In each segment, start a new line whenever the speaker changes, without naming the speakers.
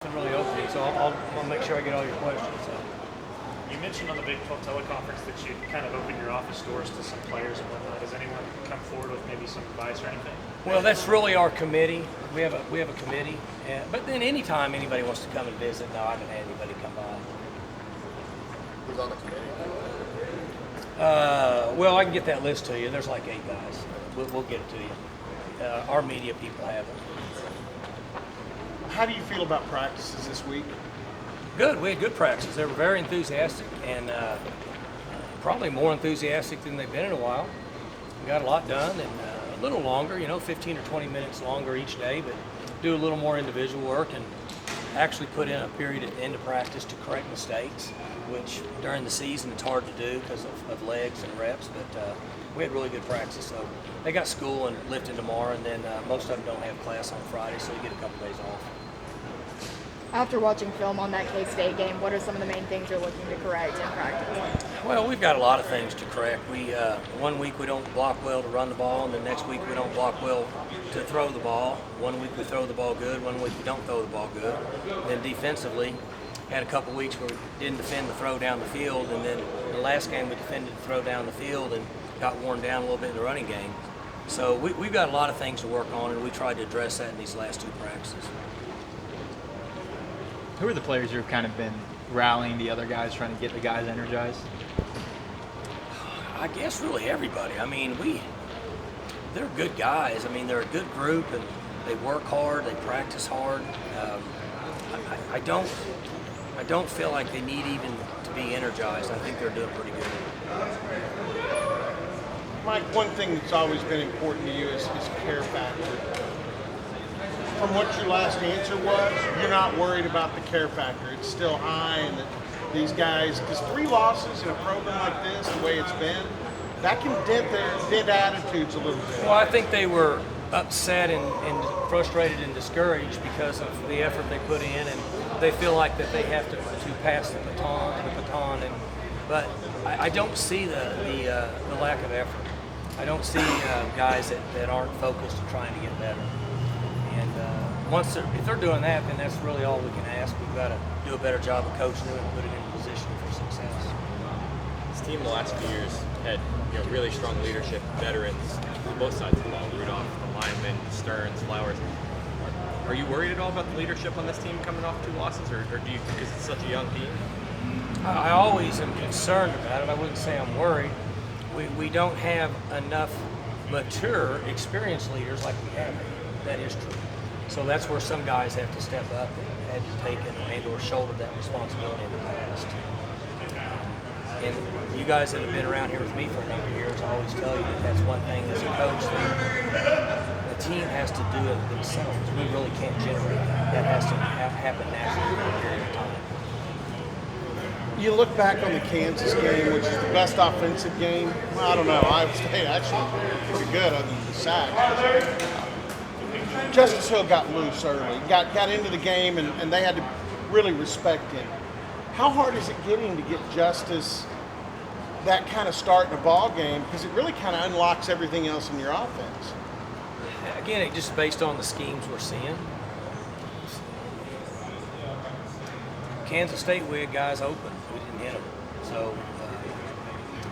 Really opening, so I'll make sure I get all your questions. So.
You mentioned on the Big 12 teleconference that you kind of opened your office doors to some players and whatnot. Does anyone come forward with maybe some advice or anything?
Well, that's really our committee. We have a committee, but then anytime anybody wants to come and visit, no, I haven't had anybody come by.
Who's on the committee?
Well, I can get that list to you. There's like 8 guys. We'll get it to you. Our media people have it.
How do you feel about practices this week?
Good. We had good practices. They were very enthusiastic and probably more enthusiastic than they've been in a while. We got a lot done and a little longer, 15 or 20 minutes longer each day, but do a little more individual work and actually put in a period at the end of practice to correct mistakes, which during the season it's hard to do because of legs and reps, but we had really good practice. So they got school and lifting tomorrow, and then most of them don't have class on Friday, so you get a couple days off.
After watching film on that K-State game, what are some of the main things you're looking to correct in practice?
Well, we've got a lot of things to correct. We one week we don't block well to run the ball, and the next week we don't block well to throw the ball. One week we throw the ball good, one week we don't throw the ball good. And then defensively, had a couple weeks where we didn't defend the throw down the field, and then the last game we defended the throw down the field and got worn down a little bit in the running game. So we've got a lot of things to work on, and we tried to address that in these last 2 practices.
Who are the players who've kind of been rallying the other guys, trying to get the guys energized?
I guess really everybody. I mean, they're good guys. I mean, they're a good group, and they work hard, they practice hard. I don't feel like they need even to be energized. I think they're doing pretty good.
Mike, one thing that's always been important to you is care factor. From what your last answer was, you're not worried about the care factor. It's still high, and that these guys, because 3 losses in a program like this, the way it's been, that can dent attitudes a little bit.
Well, I think they were upset and frustrated and discouraged because of the effort they put in, and they feel like that they have to pass the baton. But I don't see the lack of effort. I don't see guys that aren't focused and trying to get better. And if they're doing that, then that's really all we can ask. We've got to do a better job of coaching them and put it in position for success.
This team the last few years had really strong leadership, veterans on both sides of the ball. Rudolph, the linemen, Stearns, Flowers. Are you worried at all about the leadership on this team coming off 2 losses, or do you, because it's such a young team?
I always am concerned about it. I wouldn't say I'm worried. We don't have enough mature, experienced leaders like we have. That is true. So that's where some guys have to step up and had to take and or shoulder that responsibility in the past. And you guys that have been around here with me for a number of years, I always tell you that that's one thing as a coach, the team has to do it themselves. We really can't generate that. That has to happen naturally for a period of time.
You look back on the Kansas game, which is the best offensive game. Well, I don't know. Iowa State actually pretty good other than the sack. Justice Hill got loose early, got into the game, and they had to really respect him. How hard is it getting to get Justice that kind of start in a ball game? Because it really kind of unlocks everything else in your offense.
Again, it just based on the schemes we're seeing. Kansas State, we had guys open. We didn't hit them. So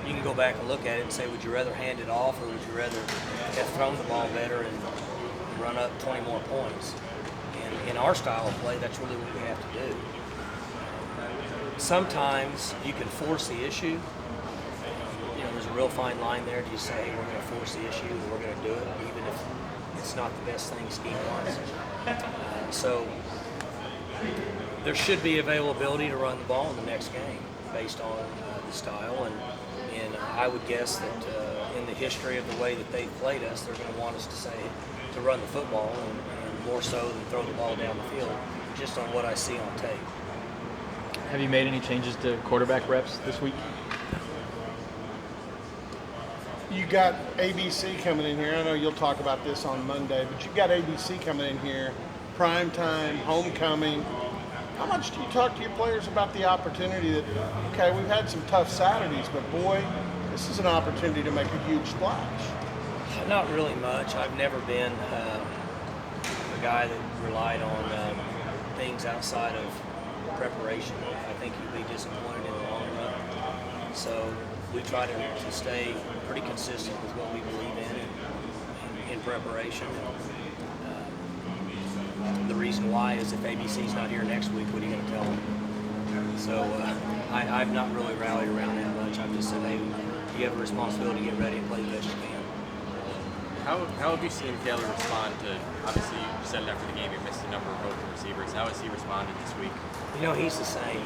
you can go back and look at it and say, would you rather hand it off, or would you rather have thrown the ball better and run up 20 more points? And in our style of play, that's really what we have to do. Sometimes you can force the issue. There's a real fine line there. Do you say, we're going to force the issue, and we're going to do it, even if it's not the best thing scheme-wise? So there should be availability to run the ball in the next game based on the style. And I would guess that in the history of the way that they've played us, they're going to want us to run the football, and more so than throw the ball down the field, just on what I see on tape.
Have you made any changes to quarterback reps this week?
You got ABC coming in here. I know you'll talk about this on Monday, but you've got ABC coming in here, prime time, homecoming. How much do you talk to your players about the opportunity that, okay, we've had some tough Saturdays, but boy, this is an opportunity to make a huge splash?
Not really much. I've never been a guy that relied on things outside of preparation, I think you'll be disappointed in the long run. So we try to stay pretty consistent with what we believe in preparation. The reason why is if ABC's not here next week, what are you going to tell them? So I've not really rallied around that much. I've just said, hey, you have a responsibility to get ready and play the best you can.
How have you seen Taylor respond to, obviously you said it after the game, you missed a number of open receivers. How has he responded this week?
You know, he's the same.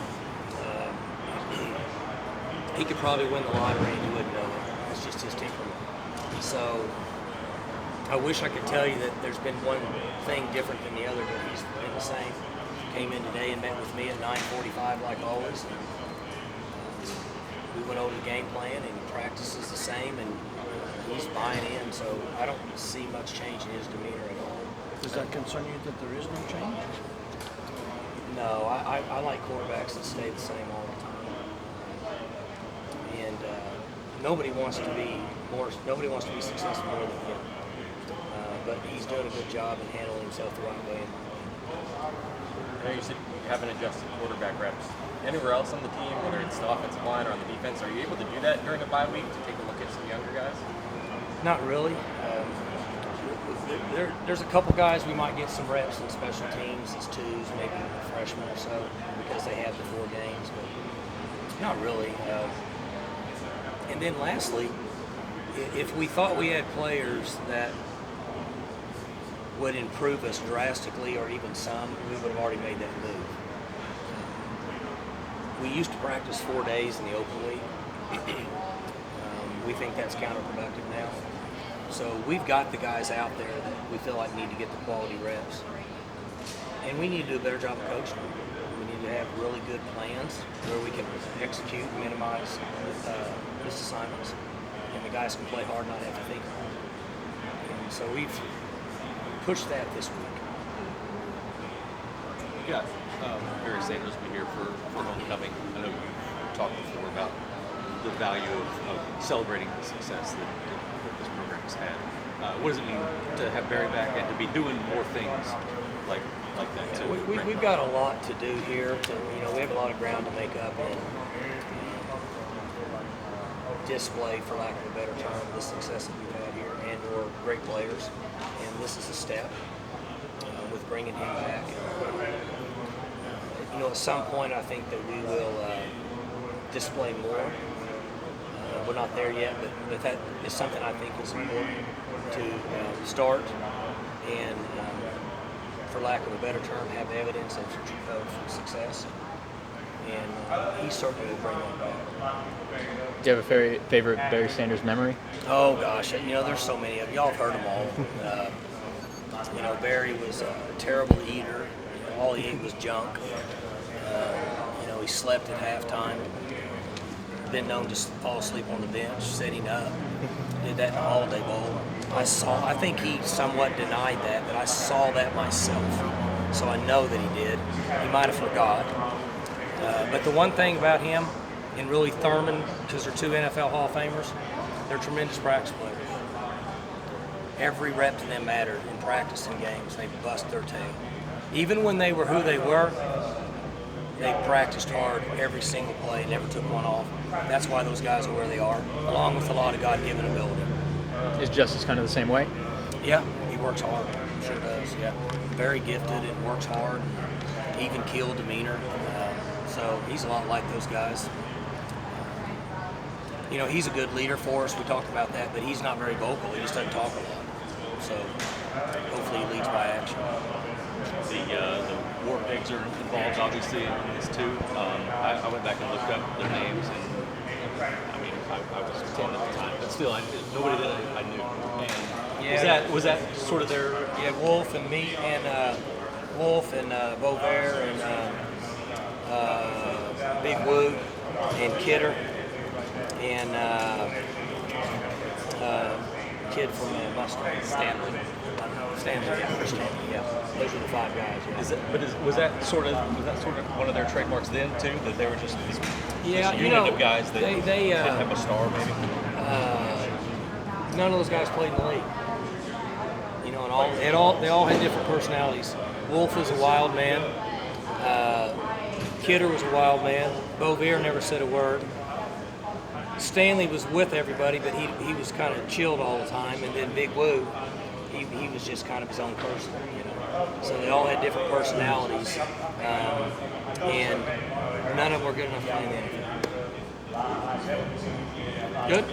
He could probably win the lottery and you wouldn't know it. It's just his temperament. So I wish I could tell you that there's been one thing different than the other, but he's been the same. Came in today and met with me at 9:45 like always. We went over the game plan and practice is the same and he's buying in, so I don't see much change in his demeanor at all.
Does that concern you that there is no change?
No, I like quarterbacks that stay the same all the time. And nobody wants to be successful more than him. But he's doing a good job in handling himself the right way.
I know you said you haven't adjusted quarterback reps. Anywhere else on the team, whether it's the offensive line or on the defense, are you able to do that during a bye week to take a look at some younger guys?
Not really. There's a couple guys we might get some reps in special teams as twos, maybe freshmen or so, because they had the 4 games, but not really. And then lastly, if we thought we had players that would improve us drastically or even some, we would have already made that move. We used to practice 4 days in the open week. We think that's counterproductive now. So we've got the guys out there that we feel like need to get the quality reps. And we need to do a better job of coaching them. We need to have really good plans where we can execute and minimize missed assignments. And the guys can play hard, not have to think hard. And so we've pushed that this week.
Yeah, Barry Sanders will be here for homecoming. I know you talked before about the value of celebrating the success that this program has had. What does it mean to have Barry back and to be doing more things like that too?
We've got a lot to do here. We have a lot of ground to make up and display, for lack of a better term, the success that we've had here and/or great players. And this is a step with bringing him back. At some point, I think that we will display more. We're not there yet, but that is something I think is important to start and, for lack of a better term, have evidence of success. And he certainly will bring that back.
Do you have a favorite Barry Sanders memory?
Oh gosh, there's so many of y'all have heard them all. Barry was a terrible eater. All he ate was junk. He slept at halftime. Been known to fall asleep on the bench, sitting up. Did that in the Holiday Bowl. I think he somewhat denied that, but I saw that myself. So I know that he did. He might have forgot. But the one thing about him and really Thurman, because they're 2 NFL Hall of Famers, they're tremendous practice players. Every rep to them mattered in practice and games. They bust their tail. Even when they were who they were, they practiced hard every single play, never took one off. That's why those guys are where they are, along with a lot of God-given ability.
Is Justice kind of the same way?
Yeah, he works hard. Sure does, yeah. Very gifted and works hard, even keel demeanor. So he's a lot like those guys. He's a good leader for us. We talked about that, but he's not very vocal. He just doesn't talk a lot. So hopefully he leads by action.
The War Pigs are involved, obviously, in this too. I went back and looked up their names, and I was 10 at the time, but still, nobody that I knew. And was that sort of their?
Yeah, Wolf and me and Beauvert and Big Woo and Kidder and kid from Mustang, Stanley, yeah. Those are the 5 guys. Yeah.
Was that sort of one of their trademarks then too? That they were just this unit of guys that
they
didn't have a star, maybe.
None of those guys played in the league. And they all had different personalities. Wolf is a wild man. Kidder was a wild man. Bovier never said a word. Stanley was with everybody, but he was kind of chilled all the time. And then Big Woo, he was just kind of his own person, you know. So they all had different personalities, and none of them were good enough to play in the NFL. Good.